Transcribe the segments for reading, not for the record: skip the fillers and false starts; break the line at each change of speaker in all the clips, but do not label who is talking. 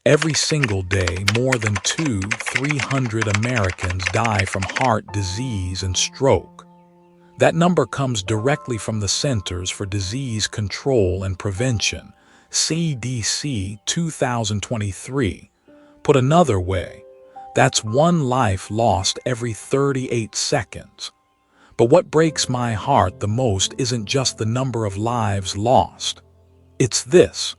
Every single day, more than 300 Americans die from heart disease and stroke. That number comes directly from the Centers for Disease Control and Prevention, CDC 2023. Put another way, that's one life lost every 38 seconds. But what breaks my heart the most isn't just the number of lives lost. It's this.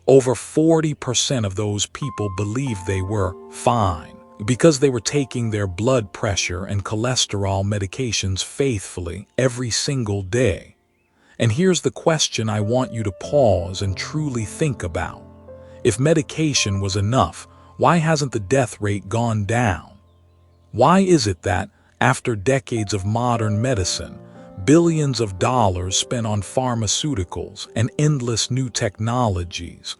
Over 40% of those people believe they were fine because they were taking their blood pressure and cholesterol medications faithfully every single day. And here's the question I want you to pause and truly think about. If medication was enough, why hasn't the death rate gone down? Why is it that, after decades of modern medicine, billions of dollars spent on pharmaceuticals and endless new technologies,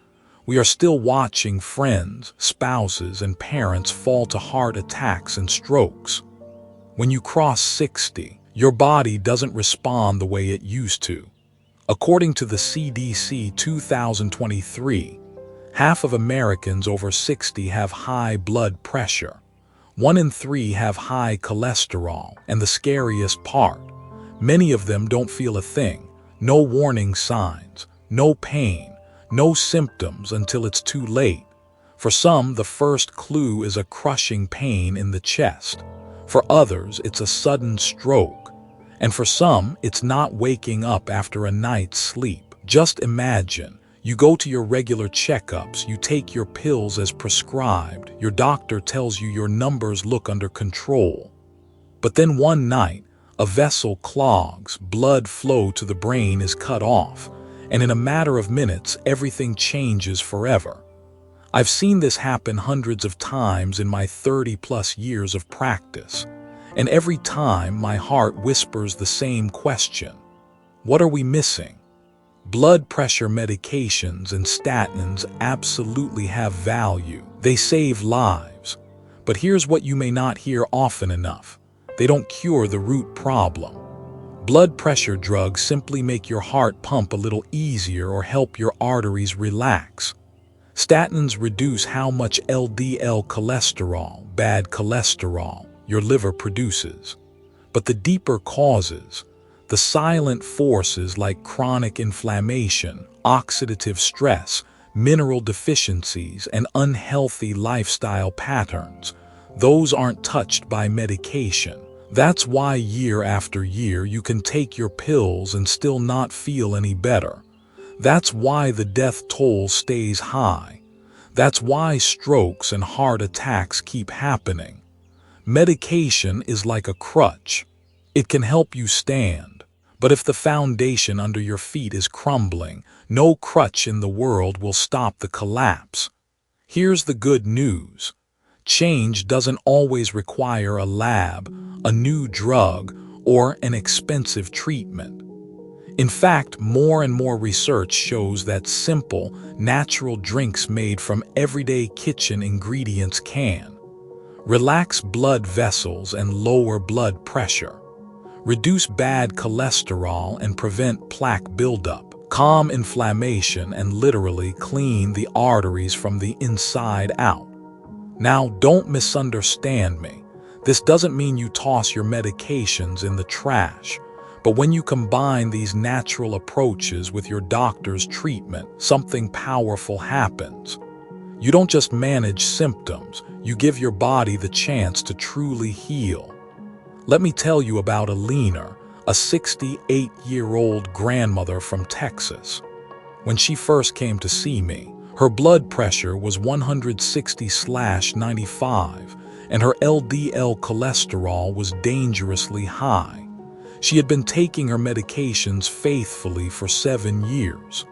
we are still watching friends, spouses, and parents fall to heart attacks and strokes? When you cross 60, your body doesn't respond the way it used to. According to the CDC 2023, half of Americans over 60 have high blood pressure. 1 in 3 have high cholesterol, and the scariest part, many of them don't feel a thing, no warning signs, no pain, no symptoms until it's too late. For some, the first clue is a crushing pain in the chest. For others, it's a sudden stroke. And for some, it's not waking up after a night's sleep. Just imagine, you go to your regular checkups, you take your pills as prescribed, your doctor tells you your numbers look under control. But then one night, a vessel clogs, blood flow to the brain is cut off, and in a matter of minutes, everything changes forever. I've seen this happen hundreds of times in my 30-plus years of practice, and every time my heart whispers the same question. What are we missing? Blood pressure medications and statins absolutely have value. They save lives. But here's what you may not hear often enough. They don't cure the root problem. Blood pressure drugs simply make your heart pump a little easier or help your arteries relax. Statins reduce how much LDL cholesterol, bad cholesterol, your liver produces. But the deeper causes, the silent forces like chronic inflammation, oxidative stress, mineral deficiencies, and unhealthy lifestyle patterns, those aren't touched by medication. That's why year after year you can take your pills and still not feel any better. That's why the death toll stays high. That's why strokes and heart attacks keep happening. Medication is like a crutch. It can help you stand. But if the foundation under your feet is crumbling, no crutch in the world will stop the collapse. Here's the good news. Change doesn't always require a lab, a new drug, or an expensive treatment. In fact, more and more research shows that simple, natural drinks made from everyday kitchen ingredients can relax blood vessels and lower blood pressure, reduce bad cholesterol and prevent plaque buildup, calm inflammation and literally clean the arteries from the inside out. Now, don't misunderstand me. This doesn't mean you toss your medications in the trash. But when you combine these natural approaches with your doctor's treatment, something powerful happens. You don't just manage symptoms, you give your body the chance to truly heal. Let me tell you about Alina, a 68-year-old grandmother from Texas. When she first came to see me, her blood pressure was 160/95, and her LDL cholesterol was dangerously high. She had been taking her medications faithfully for 7 years.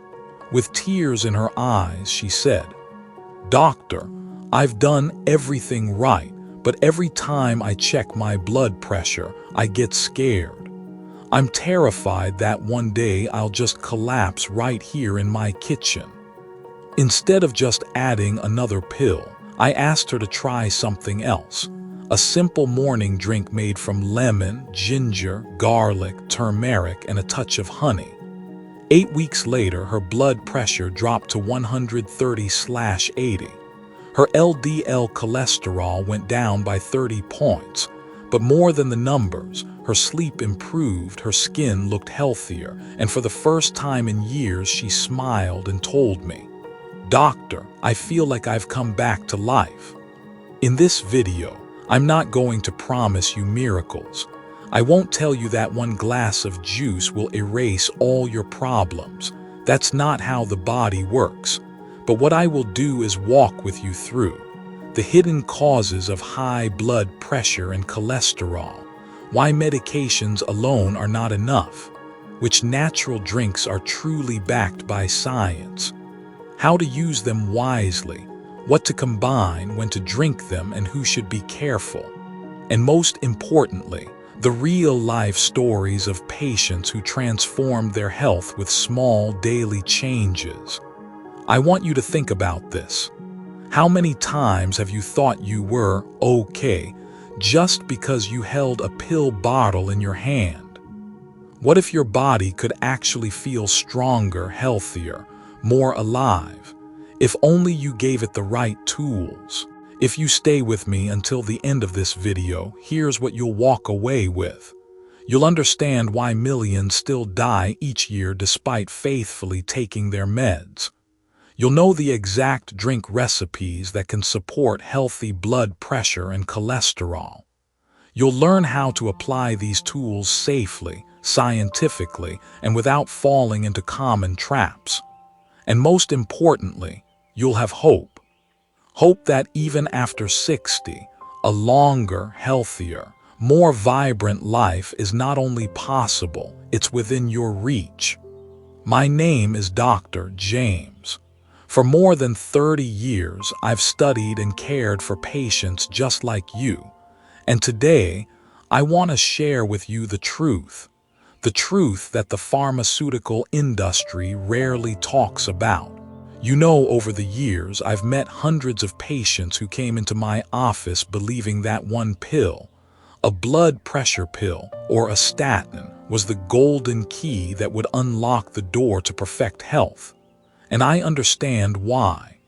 With tears in her eyes, she said, "Doctor, I've done everything right, but every time I check my blood pressure, I get scared. I'm terrified that one day I'll just collapse right here in my kitchen." Instead of just adding another pill, I asked her to try something else. A simple morning drink made from lemon, ginger, garlic, turmeric, and a touch of honey. 8 weeks later, her blood pressure dropped to 130/80. Her LDL cholesterol went down by 30 points, but more than the numbers, her sleep improved, her skin looked healthier, and for the first time in years she smiled and told me, "Doctor, I feel like I've come back to life." In this video, I'm not going to promise you miracles. I won't tell you that one glass of juice will erase all your problems. That's not how the body works. But what I will do is walk with you through the hidden causes of high blood pressure and cholesterol, why medications alone are not enough, which natural drinks are truly backed by science, how to use them wisely, what to combine, when to drink them, and who should be careful. And most importantly, the real-life stories of patients who transformed their health with small daily changes. I want you to think about this. How many times have you thought you were okay just because you held a pill bottle in your hand? What if your body could actually feel stronger, healthier, more alive? If only you gave it the right tools. If you stay with me until the end of this video, here's what you'll walk away with. You'll understand why millions still die each year despite faithfully taking their meds. You'll know the exact drink recipes that can support healthy blood pressure and cholesterol. You'll learn how to apply these tools safely, scientifically, and without falling into common traps. And most importantly, you'll have hope. Hope that even after 60, a longer, healthier, more vibrant life is not only possible, it's within your reach. My name is Dr. James. For more than 30 years, I've studied and cared for patients just like you. And today, I want to share with you the truth that the pharmaceutical industry rarely talks about. You know, over the years, I've met hundreds of patients who came into my office believing that one pill, a blood pressure pill or a statin, was the golden key that would unlock the door to perfect health. And I understand why.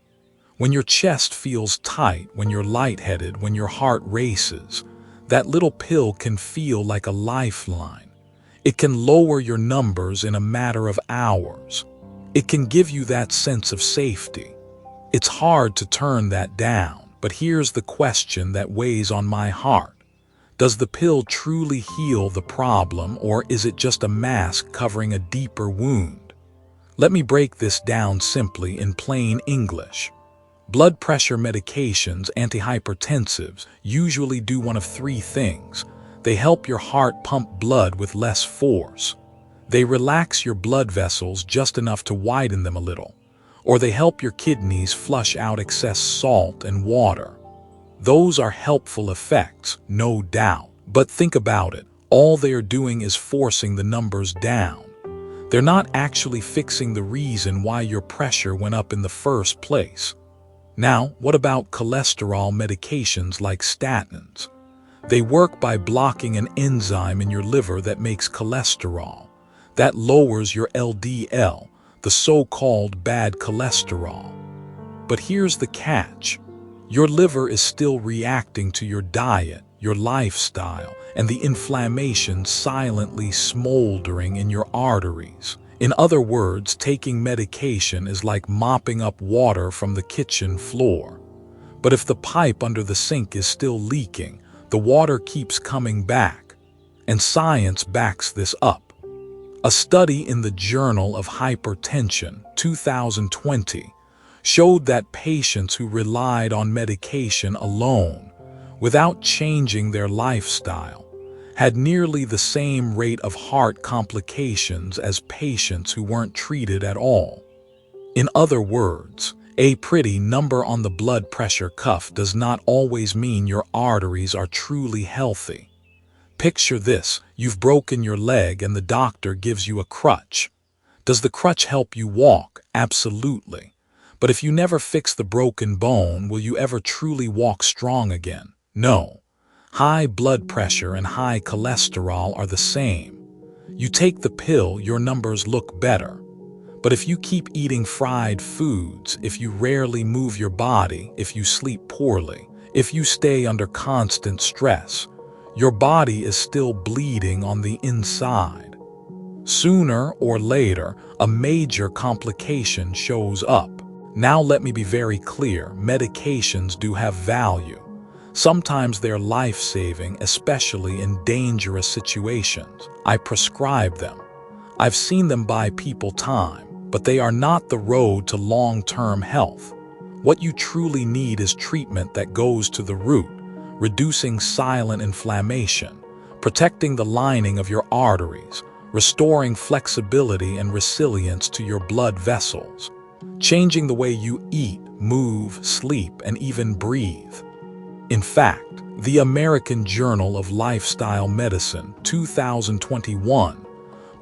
When your chest feels tight, when you're lightheaded, when your heart races, that little pill can feel like a lifeline. It can lower your numbers in a matter of hours. It can give you that sense of safety. It's hard to turn that down, but here's the question that weighs on my heart. Does the pill truly heal the problem, or is it just a mask covering a deeper wound? Let me break this down simply in plain English. Blood pressure medications, antihypertensives, usually do one of three things. They help your heart pump blood with less force. They relax your blood vessels just enough to widen them a little. Or they help your kidneys flush out excess salt and water. Those are helpful effects, no doubt. But think about it. All they are doing is forcing the numbers down. They're not actually fixing the reason why your pressure went up in the first place. Now, what about cholesterol medications like statins? They work by blocking an enzyme in your liver that makes cholesterol. That lowers your LDL, the so-called bad cholesterol. But here's the catch. Your liver is still reacting to your diet, your lifestyle, and the inflammation silently smoldering in your arteries. In other words, taking medication is like mopping up water from the kitchen floor. But if the pipe under the sink is still leaking, the water keeps coming back. And science backs this up. A study in the Journal of Hypertension, 2020, showed that patients who relied on medication alone, without changing their lifestyle, had nearly the same rate of heart complications as patients who weren't treated at all. In other words, a pretty number on the blood pressure cuff does not always mean your arteries are truly healthy. Picture this: you've broken your leg and the doctor gives you a crutch. Does the crutch help you walk? Absolutely. But if you never fix the broken bone, will you ever truly walk strong again? No. High blood pressure and high cholesterol are the same. You take the pill, your numbers look better. But if you keep eating fried foods, if you rarely move your body, if you sleep poorly, if you stay under constant stress, your body is still bleeding on the inside. Sooner or later, a major complication shows up. Now let me be very clear, medications do have value. Sometimes they're life-saving, especially in dangerous situations. I prescribe them. I've seen them buy people time, but they are not the road to long-term health. What you truly need is treatment that goes to the root, reducing silent inflammation, protecting the lining of your arteries, restoring flexibility and resilience to your blood vessels, changing the way you eat, move, sleep, and even breathe. In fact, the American Journal of Lifestyle Medicine, 2021,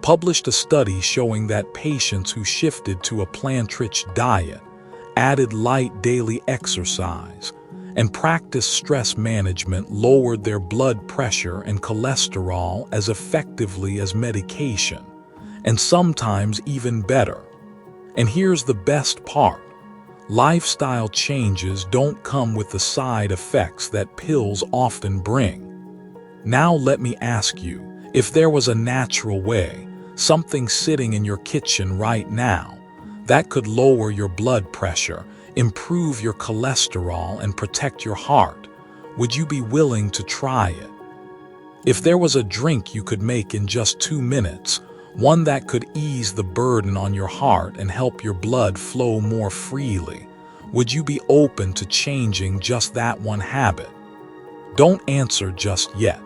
published a study showing that patients who shifted to a plant-rich diet, added light daily exercise, and practiced stress management lowered their blood pressure and cholesterol as effectively as medication, and sometimes even better. And here's the best part. Lifestyle changes don't come with the side effects that pills often bring. Now let me ask you, if there was a natural way, something sitting in your kitchen right now, that could lower your blood pressure, improve your cholesterol, and protect your heart, would you be willing to try it? If there was a drink you could make in just 2 minutes, one that could ease the burden on your heart and help your blood flow more freely, would you be open to changing just that one habit? Don't answer just yet,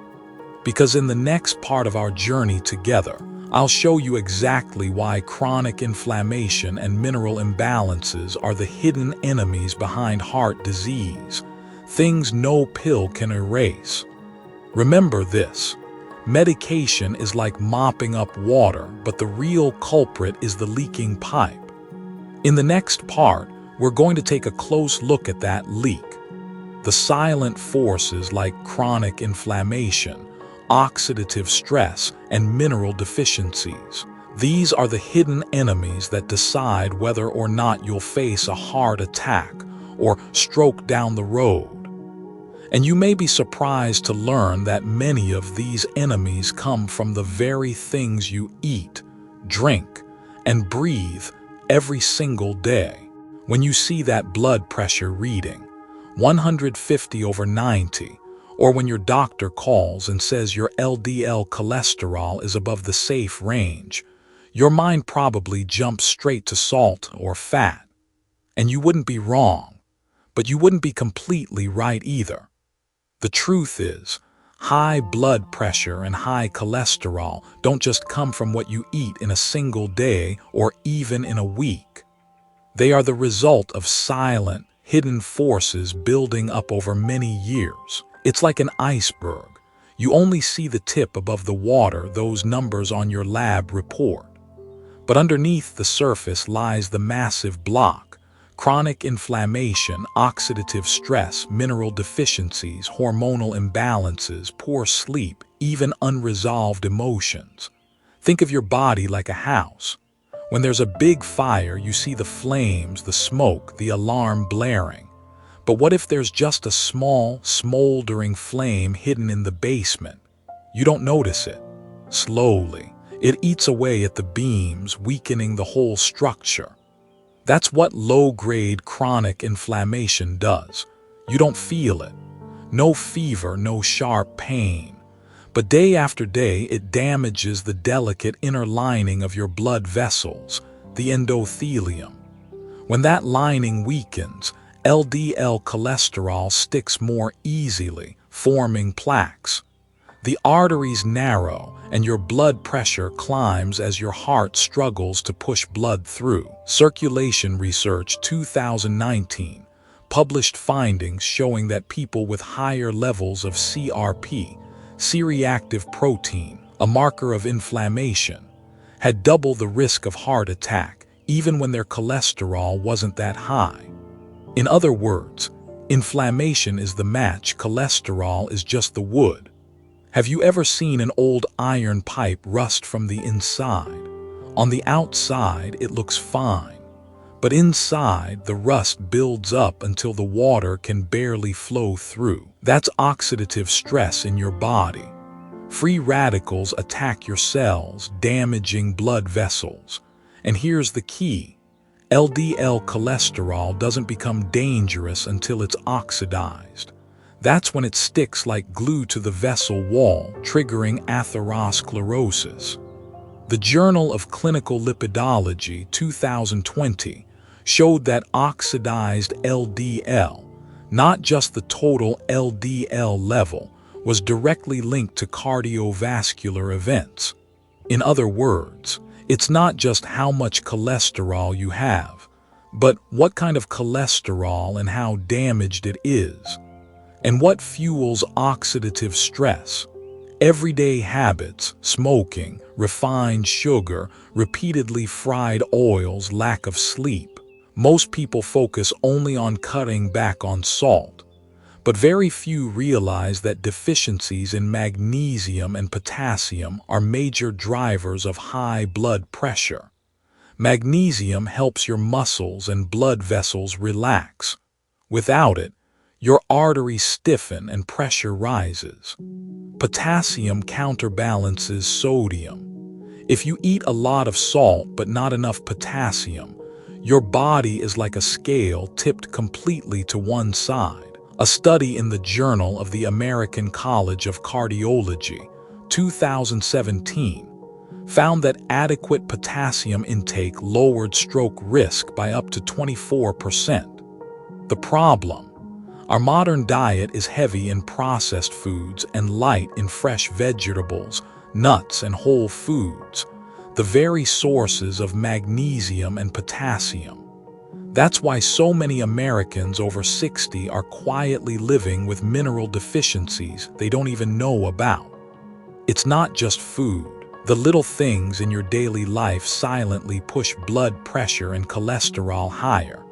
because in the next part of our journey together, I'll show you exactly why chronic inflammation and mineral imbalances are the hidden enemies behind heart disease, things no pill can erase. Remember this, medication is like mopping up water, but the real culprit is the leaking pipe. In the next part, we're going to take a close look at that leak. The silent forces like chronic inflammation, oxidative stress, and mineral deficiencies. These are the hidden enemies that decide whether or not you'll face a heart attack or stroke down the road. And you may be surprised to learn that many of these enemies come from the very things you eat, drink, and breathe every single day. When you see that blood pressure reading, 150/90, or when your doctor calls and says your LDL cholesterol is above the safe range, your mind probably jumps straight to salt or fat. And you wouldn't be wrong, but you wouldn't be completely right either. The truth is, high blood pressure and high cholesterol don't just come from what you eat in a single day or even in a week. They are the result of silent, hidden forces building up over many years. It's like an iceberg. You only see the tip above the water, those numbers on your lab report. But underneath the surface lies the massive block: chronic inflammation, oxidative stress, mineral deficiencies, hormonal imbalances, poor sleep, even unresolved emotions. Think of your body like a house. When there's a big fire, you see the flames, the smoke, the alarm blaring. But what if there's just a small, smoldering flame hidden in the basement? You don't notice it. Slowly, it eats away at the beams, weakening the whole structure. That's what low-grade chronic inflammation does. You don't feel it. No fever, no sharp pain. But day after day, it damages the delicate inner lining of your blood vessels, the endothelium. When that lining weakens, LDL cholesterol sticks more easily, forming plaques. The arteries narrow, and your blood pressure climbs as your heart struggles to push blood through. Circulation Research 2019 published findings showing that people with higher levels of CRP, C-reactive protein, a marker of inflammation, had double the risk of heart attack, even when their cholesterol wasn't that high. In other words, inflammation is the match, cholesterol is just the wood. Have you ever seen an old iron pipe rust from the inside? On the outside, it looks fine, but inside, the rust builds up until the water can barely flow through. That's oxidative stress in your body. Free radicals attack your cells, damaging blood vessels. And here's the key. LDL cholesterol doesn't become dangerous until it's oxidized. That's when it sticks like glue to the vessel wall, triggering atherosclerosis. The Journal of Clinical Lipidology 2020 showed that oxidized LDL, not just the total LDL level, was directly linked to cardiovascular events. In other words, it's not just how much cholesterol you have, but what kind of cholesterol and how damaged it is. And what fuels oxidative stress? Everyday habits, smoking, refined sugar, repeatedly fried oils, lack of sleep. Most people focus only on cutting back on salt, but very few realize that deficiencies in magnesium and potassium are major drivers of high blood pressure. Magnesium helps your muscles and blood vessels relax. Without it, your arteries stiffen and pressure rises. Potassium counterbalances sodium. If you eat a lot of salt but not enough potassium, your body is like a scale tipped completely to one side. A study in the Journal of the American College of Cardiology, 2017, found that adequate potassium intake lowered stroke risk by up to 24%. The problem? Our modern diet is heavy in processed foods and light in fresh vegetables, nuts, and whole foods, the very sources of magnesium and potassium. That's why so many Americans over 60 are quietly living with mineral deficiencies they don't even know about. It's not just food. The little things in your daily life silently push blood pressure and cholesterol higher.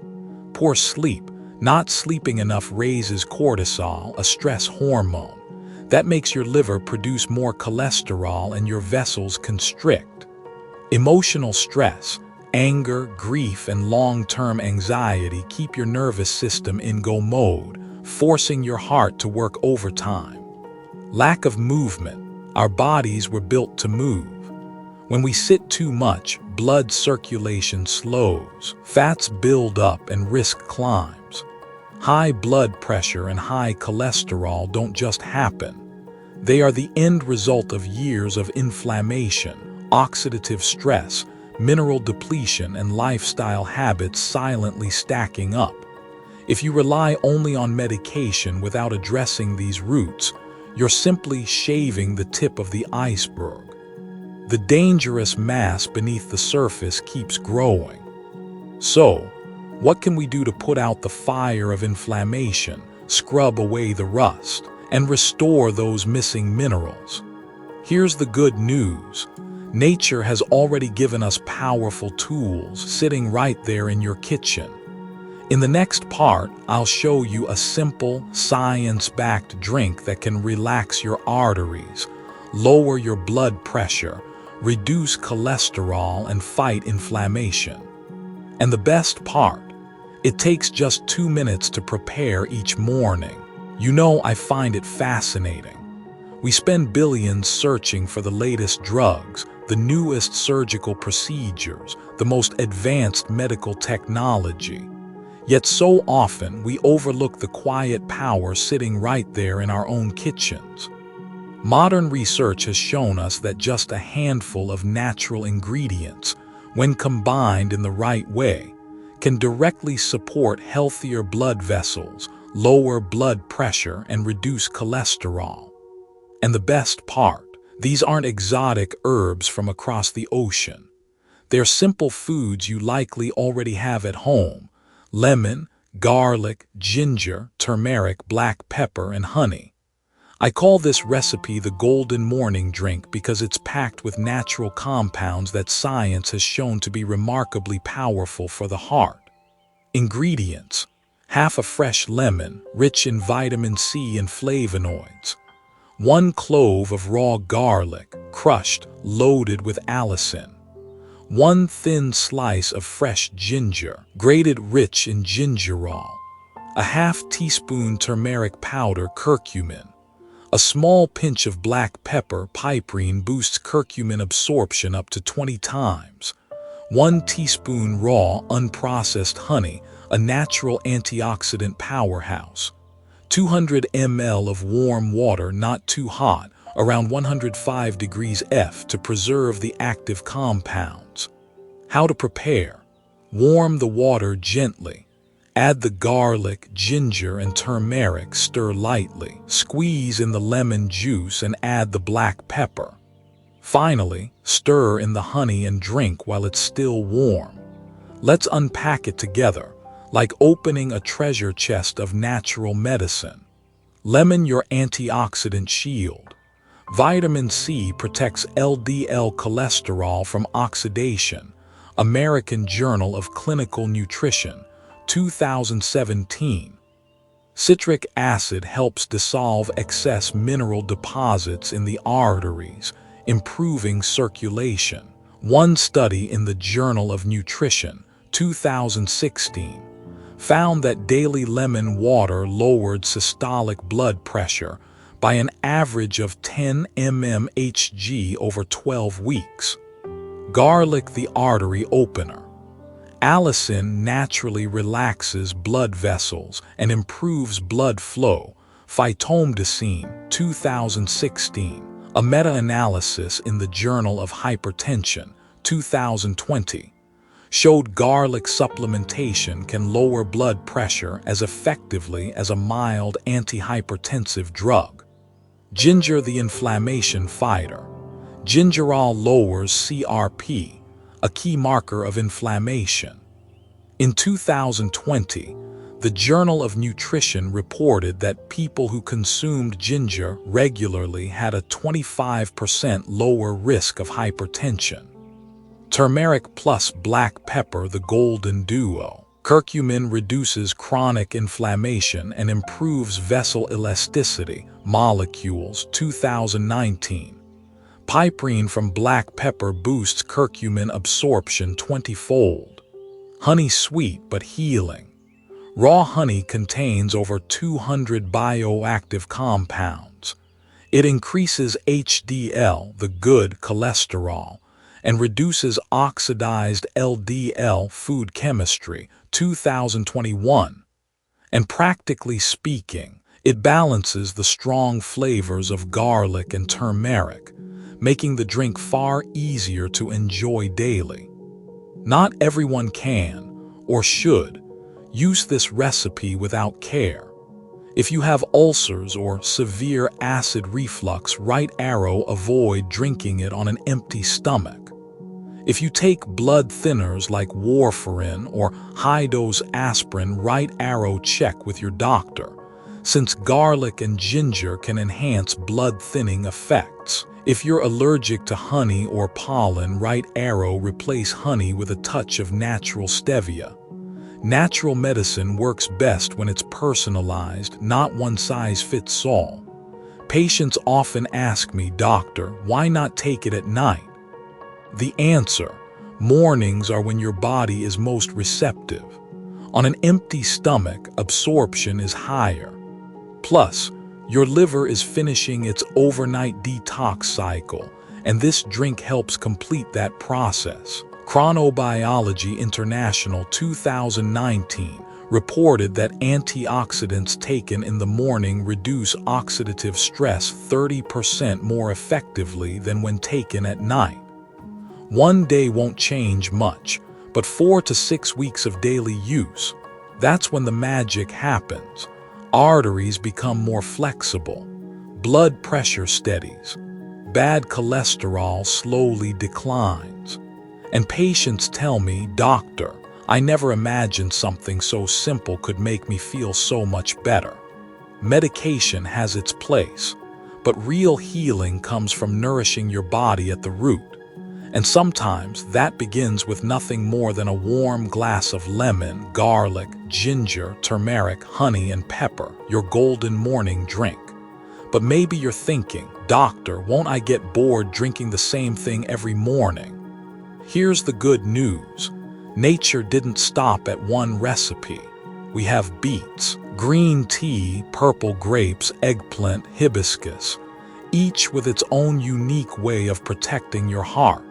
Poor sleep. Not sleeping enough raises cortisol, a stress hormone. That makes your liver produce more cholesterol and your vessels constrict. Emotional stress, anger, grief, and long-term anxiety keep your nervous system in go mode, forcing your heart to work overtime. Lack of movement. Our bodies were built to move. When we sit too much, blood circulation slows, fats build up, and risk climbs. High blood pressure and high cholesterol don't just happen. They are the end result of years of inflammation, oxidative stress, mineral depletion, and lifestyle habits silently stacking up. If you rely only on medication without addressing these roots, you're simply shaving the tip of the iceberg. The dangerous mass beneath the surface keeps growing. So, what can we do to put out the fire of inflammation, scrub away the rust, and restore those missing minerals? Here's the good news. Nature has already given us powerful tools sitting right there in your kitchen. In the next part, I'll show you a simple, science-backed drink that can relax your arteries, lower your blood pressure, reduce cholesterol, and fight inflammation. And the best part, it takes just 2 minutes to prepare each morning. You know, I find it fascinating. We spend billions searching for the latest drugs, the newest surgical procedures, the most advanced medical technology. Yet so often we overlook the quiet power sitting right there in our own kitchens. Modern research has shown us that just a handful of natural ingredients, when combined in the right way, can directly support healthier blood vessels, lower blood pressure, and reduce cholesterol. And the best part, these aren't exotic herbs from across the ocean. They're simple foods you likely already have at home: lemon, garlic, ginger, turmeric, black pepper, and honey. I call this recipe the golden morning drink because it's packed with natural compounds that science has shown to be remarkably powerful for the heart. Ingredients: half a fresh lemon, rich in vitamin C and flavonoids. 1 clove of raw garlic, crushed, loaded with allicin. 1 thin slice of fresh ginger, grated rich in gingerol, a half teaspoon turmeric powder curcumin, a small pinch of black pepper piperine boosts curcumin absorption up to 20 times, 1 teaspoon raw unprocessed honey, a natural antioxidant powerhouse, 200 ml of warm water, not too hot, around 105 degrees F to preserve the active compounds. How to prepare? Warm the water gently. Add the garlic, ginger, and turmeric, stir lightly. Squeeze in the lemon juice and add the black pepper. Finally, stir in the honey and drink while it's still warm. Let's unpack it together, like opening a treasure chest of natural medicine. Lemon, your antioxidant shield. Vitamin C protects LDL cholesterol from oxidation. American Journal of Clinical Nutrition, 2017. Citric acid helps dissolve excess mineral deposits in the arteries, improving circulation. One study in the Journal of Nutrition, 2016, found that daily lemon water lowered systolic blood pressure by an average of 10 mmHg over 12 weeks. Garlic, the artery opener. Allicin naturally relaxes blood vessels and improves blood flow. Phytomedicine, 2016. A meta-analysis in the Journal of Hypertension, 2020, showed garlic supplementation can lower blood pressure as effectively as a mild antihypertensive drug. Ginger, the inflammation fighter. Gingerol lowers CRP, a key marker of inflammation. In 2020, the Journal of Nutrition reported that people who consumed ginger regularly had a 25% lower risk of hypertension. Turmeric plus black pepper, the golden duo. Curcumin reduces chronic inflammation and improves vessel elasticity. Molecules, 2019. Piperine from black pepper boosts curcumin absorption 20-fold. Honey, sweet but healing. Raw honey contains over 200 bioactive compounds. It increases HDL, the good cholesterol, and reduces oxidized LDL. Food Chemistry, 2021. And practically speaking, it balances the strong flavors of garlic and turmeric, making the drink far easier to enjoy daily. Not everyone can, or should, use this recipe without care. If you have ulcers or severe acid reflux, right arrow, avoid drinking it on an empty stomach. If you take blood thinners like warfarin or high-dose aspirin, right arrow, check with your doctor, since garlic and ginger can enhance blood-thinning effects. If you're allergic to honey or pollen, right arrow, replace honey with a touch of natural stevia. Natural medicine works best when it's personalized, not one size fits all. Patients often ask me, "Doctor, why not take it at night?" The answer: mornings are when your body is most receptive. On an empty stomach, absorption is higher. Plus, your liver is finishing its overnight detox cycle, and this drink helps complete that process. Chronobiology International, 2019, reported that antioxidants taken in the morning reduce oxidative stress 30% more effectively than when taken at night. One day won't change much, but 4 to 6 weeks of daily use, that's when the magic happens. Arteries become more flexible, blood pressure steadies, bad cholesterol slowly declines. And patients tell me, "Doctor, I never imagined something so simple could make me feel so much better." Medication has its place, but real healing comes from nourishing your body at the root. And sometimes that begins with nothing more than a warm glass of lemon, garlic, ginger, turmeric, honey, and pepper, your golden morning drink. But maybe you're thinking, "Doctor, won't I get bored drinking the same thing every morning?" Here's the good news. Nature didn't stop at one recipe. We have beets, green tea, purple grapes, eggplant, hibiscus, each with its own unique way of protecting your heart.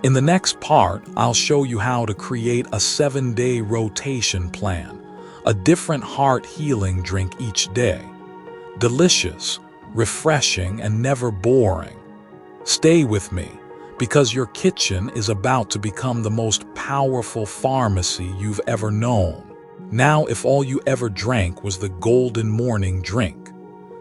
In the next part, I'll show you how to create a 7-day rotation plan, a different heart healing drink each day. Delicious, refreshing, and never boring. Stay with me, because your kitchen is about to become the most powerful pharmacy you've ever known. Now, if all you ever drank was the golden morning drink,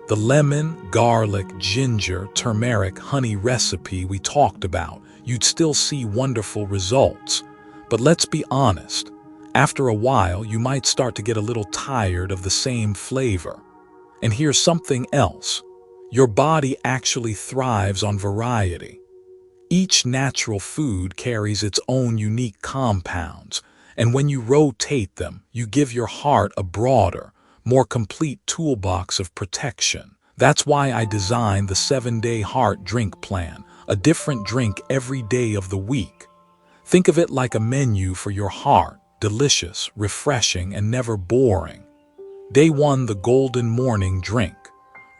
the lemon, garlic, ginger, turmeric, honey recipe we talked about, you'd still see wonderful results. But let's be honest, after a while you might start to get a little tired of the same flavor. And here's something else. Your body actually thrives on variety. Each natural food carries its own unique compounds, and when you rotate them, you give your heart a broader, more complete toolbox of protection. That's why I designed the 7-day heart drink plan, a different drink every day of the week. Think of it like a menu for your heart, delicious, refreshing, and never boring. Day 1, the golden morning drink.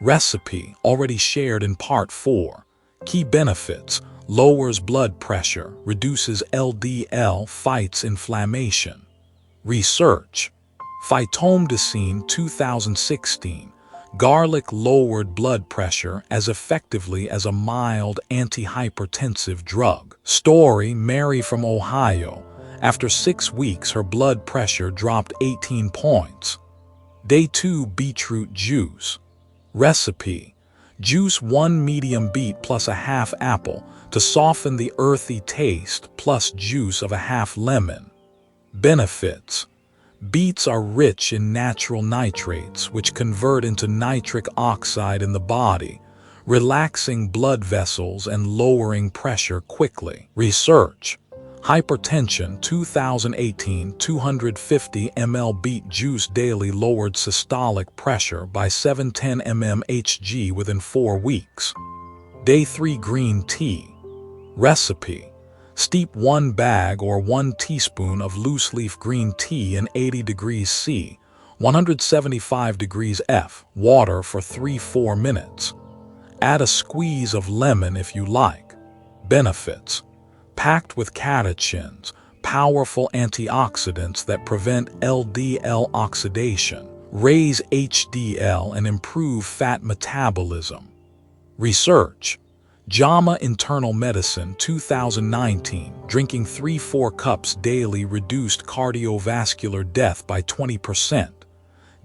Recipe already shared in part 4. Key benefits: lowers blood pressure, reduces LDL, fights inflammation. Research: Phytomedicine 2016. Garlic lowered blood pressure as effectively as a mild antihypertensive drug. Story: Mary from Ohio. After 6 weeks, her blood pressure dropped 18 points. Day 2, beetroot juice. Recipe: juice 1 medium beet plus a half apple to soften the earthy taste, plus juice of a half lemon. Benefits: beets are rich in natural nitrates, which convert into nitric oxide in the body, relaxing blood vessels and lowering pressure quickly. Research: Hypertension 2018. 250 ml beet juice daily lowered systolic pressure by 710 mmHg within 4 weeks. Day 3, green tea. Recipe: steep 1 bag or 1 teaspoon of loose-leaf green tea in 80 degrees C, 175 degrees F, water for 3-4 minutes. Add a squeeze of lemon if you like. Benefits: packed with catechins, powerful antioxidants that prevent LDL oxidation, raise HDL, and improve fat metabolism. Research: JAMA Internal Medicine 2019. Drinking 3-4 cups daily reduced cardiovascular death by 20%.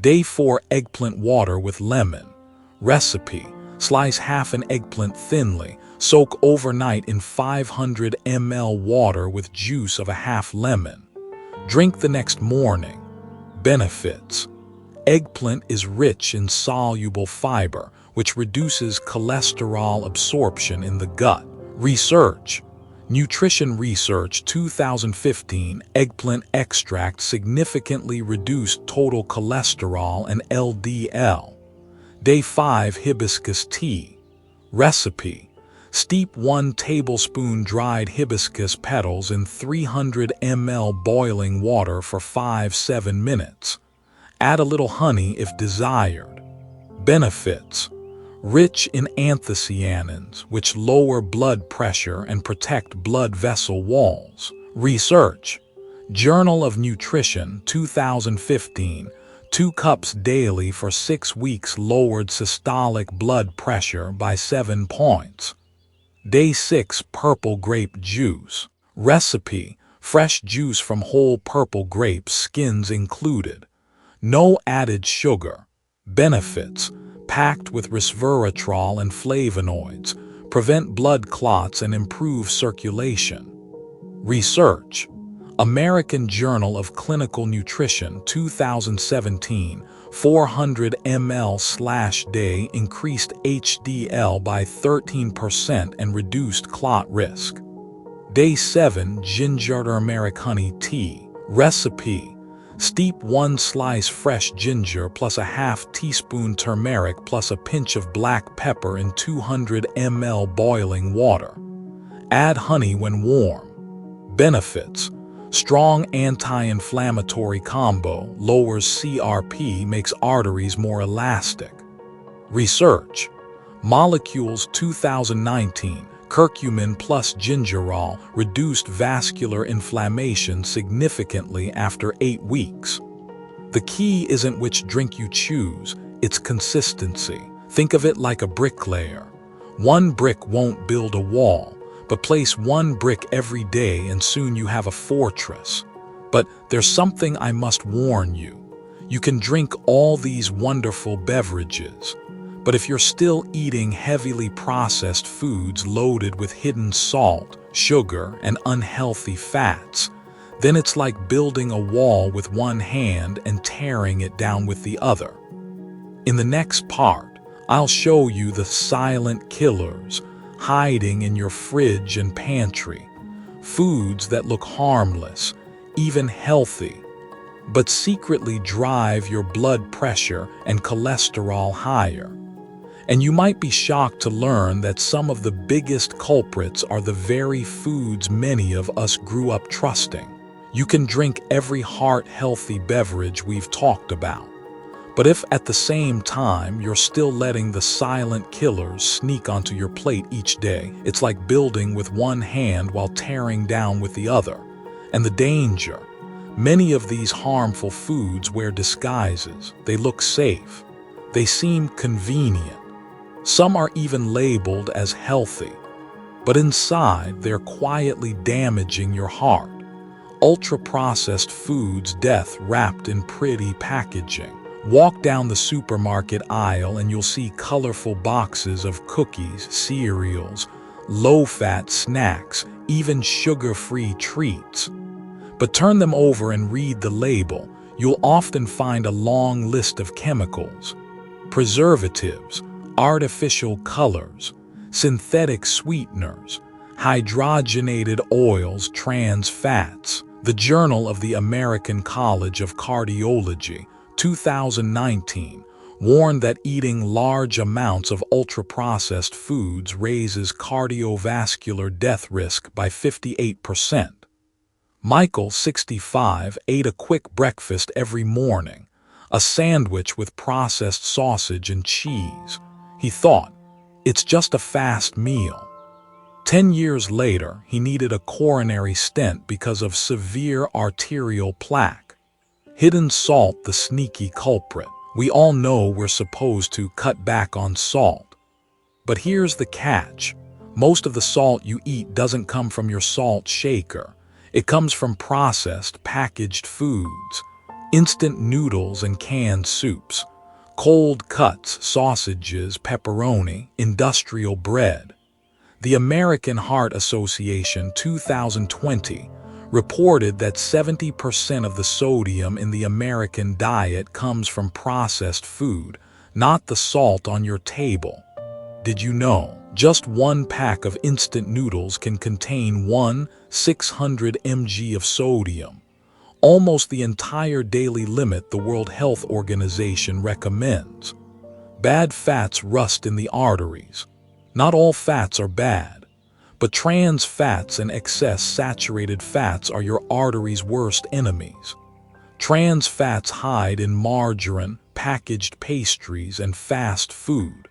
Day 4, eggplant water with lemon. Recipe: slice half an eggplant thinly, soak overnight in 500 ml water with juice of a half lemon. Drink the next morning. Benefits: eggplant is rich in soluble fiber, which reduces cholesterol absorption in the gut. Research: Nutrition Research 2015. Eggplant extract significantly reduced total cholesterol and LDL. Day 5, hibiscus tea. Recipe: steep 1 tablespoon dried hibiscus petals in 300 ml boiling water for 5-7 minutes. Add a little honey if desired. Benefits: rich in anthocyanins, which lower blood pressure and protect blood vessel walls. Research: Journal of Nutrition 2015. 2 cups daily for 6 weeks lowered systolic blood pressure by 7 points. Day 6, purple grape juice. Recipe: fresh juice from whole purple grapes, skins included. No added sugar. Benefits: packed with resveratrol and flavonoids, prevent blood clots and improve circulation. Research: American Journal of Clinical Nutrition 2017. 400 ml/day increased HDL by 13% and reduced clot risk. Day 7, ginger turmeric honey tea. Recipe: steep 1 slice fresh ginger plus a half teaspoon turmeric plus a pinch of black pepper in 200 ml boiling water. Add honey when warm. Benefits: strong anti-inflammatory combo, lowers CRP, makes arteries more elastic. Research: molecules 2019, curcumin plus gingerol reduced vascular inflammation significantly after 8 weeks. The key isn't which drink you choose, it's consistency. Think of it like a bricklayer. One brick won't build a wall, but place one brick every day and soon you have a fortress. But there's something I must warn you. You can drink all these wonderful beverages, but if you're still eating heavily processed foods loaded with hidden salt, sugar, and unhealthy fats, then it's like building a wall with one hand and tearing it down with the other. In the next part, I'll show you the silent killers hiding in your fridge and pantry, foods that look harmless, even healthy, but secretly drive your blood pressure and cholesterol higher. And you might be shocked to learn that some of the biggest culprits are the very foods many of us grew up trusting. You can drink every heart-healthy beverage we've talked about, but if at the same time you're still letting the silent killers sneak onto your plate each day, it's like building with one hand while tearing down with the other. And the danger: many of these harmful foods wear disguises. They look safe. They seem convenient. Some are even labeled as healthy, but inside they're quietly damaging your heart. Ultra-processed foods, death wrapped in pretty packaging. Walk down the supermarket aisle and you'll see colorful boxes of cookies, cereals, low-fat snacks, even sugar-free treats. But turn them over and read the label. You'll often find a long list of chemicals, preservatives, artificial colors, synthetic sweeteners, hydrogenated oils, trans fats. The Journal of the American College of Cardiology, 2019, warned that eating large amounts of ultra-processed foods raises cardiovascular death risk by 58%. Michael, 65, ate a quick breakfast every morning, a sandwich with processed sausage and cheese. He thought, it's just a fast meal. 10 years later, he needed a coronary stent because of severe arterial plaque. Hidden salt, the sneaky culprit. We all know we're supposed to cut back on salt. But here's the catch. Most of the salt you eat doesn't come from your salt shaker. It comes from processed, packaged foods, instant noodles and canned soups, cold cuts, sausages, pepperoni, industrial bread. The American Heart Association, 2020, reported that 70% of the sodium in the American diet comes from processed food, not the salt on your table. Did you know? Just one pack of instant noodles can contain 600 mg of sodium, almost the entire daily limit the World Health Organization recommends. Bad fats rust in the arteries. Not all fats are bad, but trans fats and excess saturated fats are your arteries' worst enemies. Trans fats hide in margarine, packaged pastries, and fast food.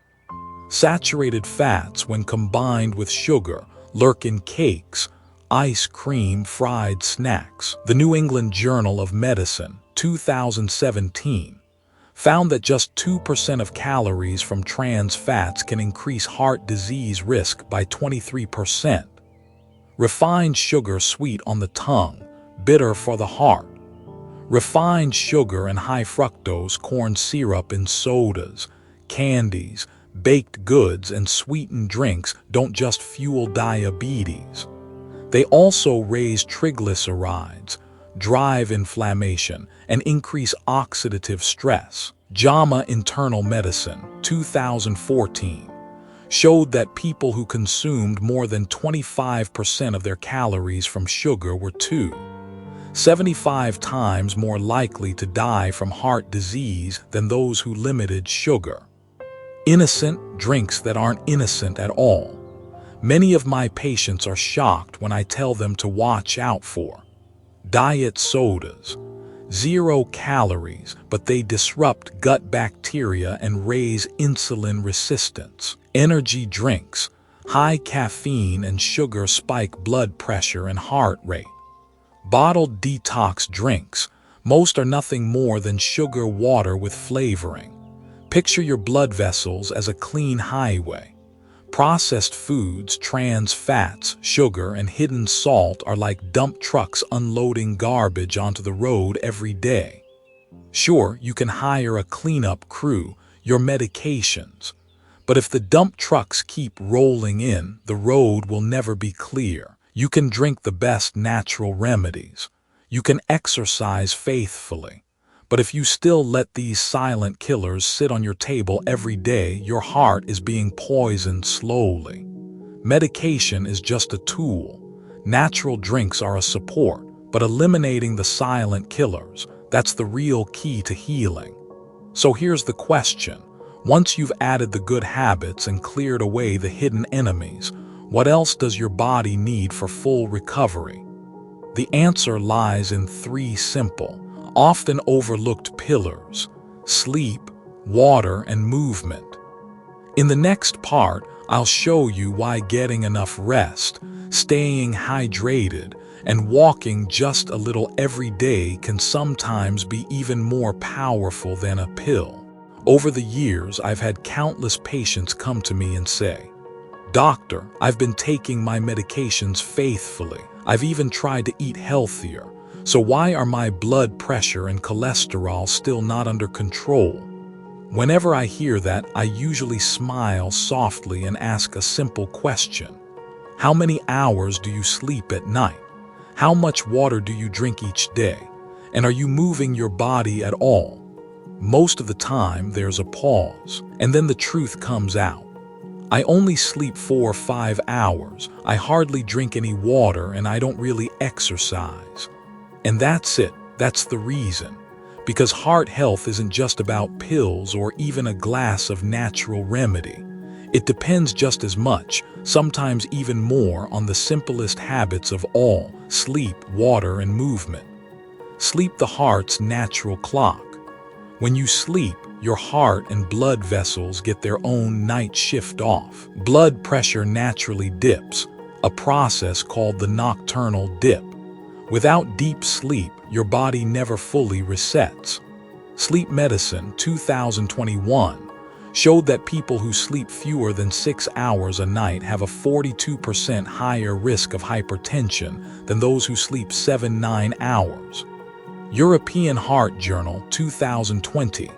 Saturated fats, when combined with sugar, lurk in cakes, ice cream, fried snacks. The New England Journal of Medicine, 2017, found that just 2% of calories from trans fats can increase heart disease risk by 23%. Refined sugar, sweet on the tongue, bitter for the heart. Refined sugar and high fructose corn syrup in sodas, candies, baked goods, and sweetened drinks don't just fuel diabetes. They also raise triglycerides, drive inflammation, and increase oxidative stress. JAMA Internal Medicine, 2014, showed that people who consumed more than 25% of their calories from sugar were 75 times more likely to die from heart disease than those who limited sugar. Innocent drinks that aren't innocent at all. Many of my patients are shocked when I tell them to watch out for diet sodas. 0 calories, but they disrupt gut bacteria and raise insulin resistance. Energy drinks, high caffeine and sugar spike blood pressure and heart rate. Bottled detox drinks, most are nothing more than sugar water with flavoring. Picture your blood vessels as a clean highway. Processed foods, trans fats, sugar, and hidden salt are like dump trucks unloading garbage onto the road every day. Sure, you can hire a cleanup crew, your medications. But if the dump trucks keep rolling in, the road will never be clear. You can drink the best natural remedies. You can exercise faithfully. But if you still let these silent killers sit on your table every day, your heart is being poisoned slowly. Medication is just a tool. Natural drinks are a support, but eliminating the silent killers, that's the real key to healing. So here's the question. Once you've added the good habits and cleared away the hidden enemies, what else does your body need for full recovery? The answer lies in 3 simple, often overlooked pillars: sleep, water, and movement. In the next part, I'll show you why getting enough rest, staying hydrated, and walking just a little every day can sometimes be even more powerful than a pill. Over the years, I've had countless patients come to me and say, "Doctor, I've been taking my medications faithfully. I've even tried to eat healthier. So why are my blood pressure and cholesterol still not under control?" Whenever I hear that, I usually smile softly and ask a simple question. How many hours do you sleep at night? How much water do you drink each day? And are you moving your body at all? Most of the time, there's a pause, and then the truth comes out. I only sleep 4 or 5 hours, I hardly drink any water, and I don't really exercise. And that's it, that's the reason. Because heart health isn't just about pills or even a glass of natural remedy. It depends just as much, sometimes even more, on the simplest habits of all: sleep, water, and movement. Sleep, the heart's natural clock. When you sleep, your heart and blood vessels get their own night shift off. Blood pressure naturally dips, a process called the nocturnal dip. Without deep sleep, your body never fully resets. Sleep Medicine 2021 showed that people who sleep fewer than 6 hours a night have a 42% higher risk of hypertension than those who sleep 7-9 hours. European Heart Journal 2020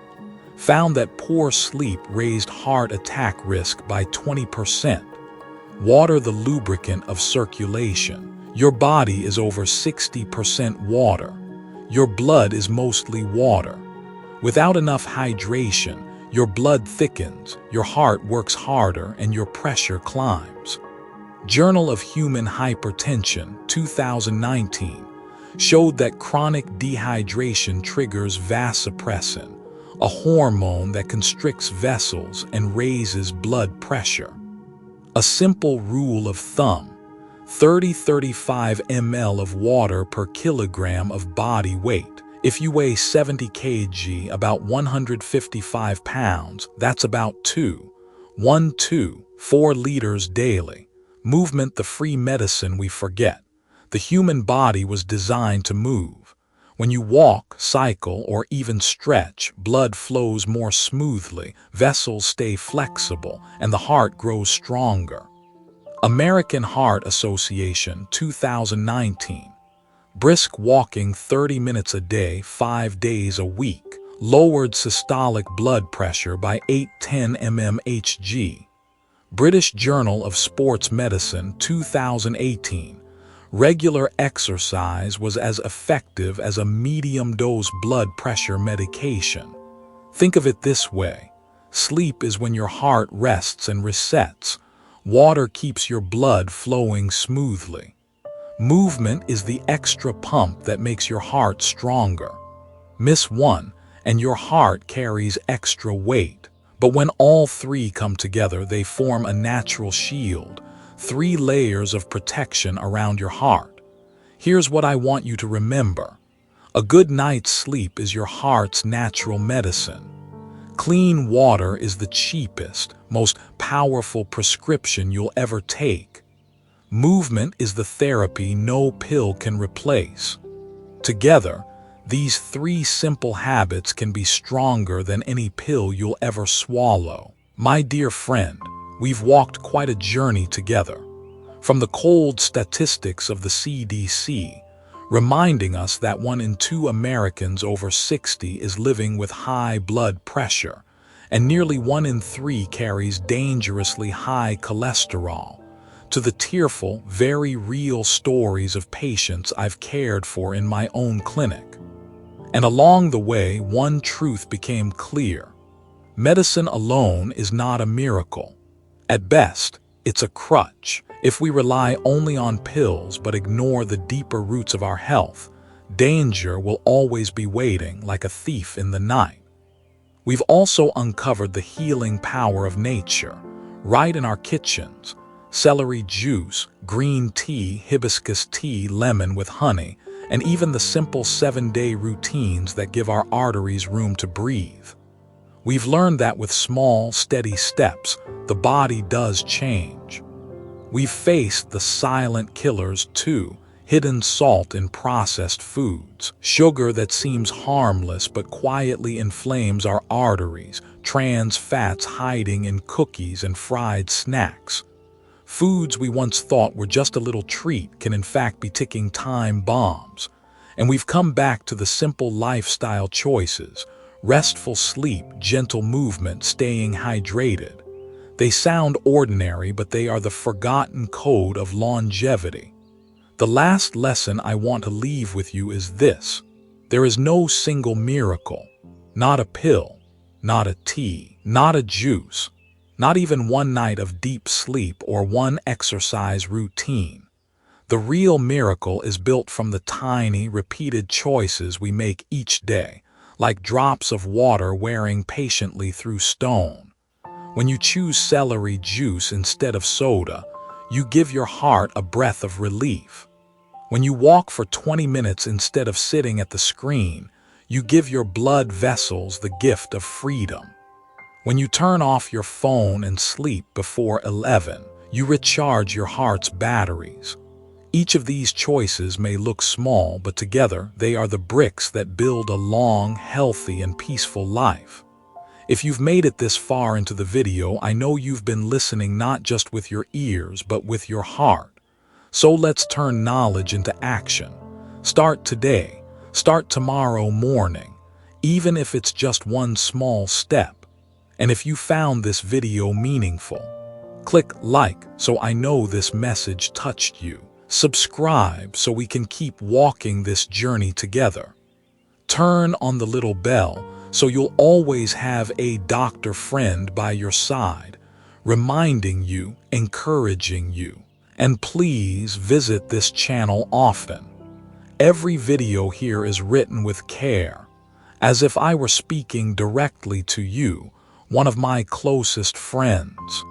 found that poor sleep raised heart attack risk by 20%. Water, the lubricant of circulation. Your body is over 60% water. Your blood is mostly water. Without enough hydration, your blood thickens, your heart works harder, and your pressure climbs. Journal of Human Hypertension 2019 showed that chronic dehydration triggers vasopressin, a hormone that constricts vessels and raises blood pressure. A simple rule of thumb: 30-35 ml of water per kilogram of body weight. If you weigh 70 kg, about 155 pounds, that's about 4 liters daily. Movement, the free medicine we forget. The human body was designed to move. When you walk, cycle, or even stretch, blood flows more smoothly, vessels stay flexible, and the heart grows stronger. American Heart Association 2019. Brisk walking 30 minutes a day, 5 days a week, lowered systolic blood pressure by 8-10 mmHg. British Journal of Sports Medicine 2018. Regular exercise was as effective as a medium-dose blood pressure medication. Think of it this way. Sleep is when your heart rests and resets. Water keeps your blood flowing smoothly. Movement is the extra pump that makes your heart stronger. Miss one, and your heart carries extra weight. But when all 3 come together, they form a natural shield. 3 layers of protection around your heart. Here's what I want you to remember. A good night's sleep is your heart's natural medicine. Clean water is the cheapest, most powerful prescription you'll ever take. Movement is the therapy no pill can replace. Together, these 3 simple habits can be stronger than any pill you'll ever swallow. My dear friend, we've walked quite a journey together. From the cold statistics of the CDC, reminding us that 1 in 2 Americans over 60 is living with high blood pressure, and nearly 1 in 3 carries dangerously high cholesterol, to the tearful, very real stories of patients I've cared for in my own clinic. And along the way, one truth became clear. Medicine alone is not a miracle. At best, it's a crutch. If we rely only on pills but ignore the deeper roots of our health, danger will always be waiting like a thief in the night. We've also uncovered the healing power of nature, right in our kitchens. Celery juice, green tea, hibiscus tea, lemon with honey, and even the simple 7-day routines that give our arteries room to breathe. We've learned that with small, steady steps, the body does change. We've faced the silent killers too, hidden salt in processed foods, sugar that seems harmless but quietly inflames our arteries, trans fats hiding in cookies and fried snacks. Foods we once thought were just a little treat can in fact be ticking time bombs. And we've come back to the simple lifestyle choices: restful sleep, gentle movement, staying hydrated. They sound ordinary, but they are the forgotten code of longevity. The last lesson I want to leave with you is this: there is no single miracle, not a pill, not a tea, not a juice, not even 1 night of deep sleep or 1 exercise routine. The real miracle is built from the tiny, repeated choices we make each day, like drops of water wearing patiently through stone. When you choose celery juice instead of soda, you give your heart a breath of relief. When you walk for 20 minutes instead of sitting at the screen, you give your blood vessels the gift of freedom. When you turn off your phone and sleep before 11, you recharge your heart's batteries. Each of these choices may look small, but together they are the bricks that build a long, healthy, and peaceful life. If you've made it this far into the video, I know you've been listening not just with your ears, but with your heart. So let's turn knowledge into action. Start today. Start tomorrow morning, even if it's just 1 small step. And if you found this video meaningful, click like so I know this message touched you. Subscribe so we can keep walking this journey together. Turn on the little bell so you'll always have a doctor friend by your side, reminding you, encouraging you. And please visit this channel often. Every video here is written with care, as if I were speaking directly to you, one of my closest friends.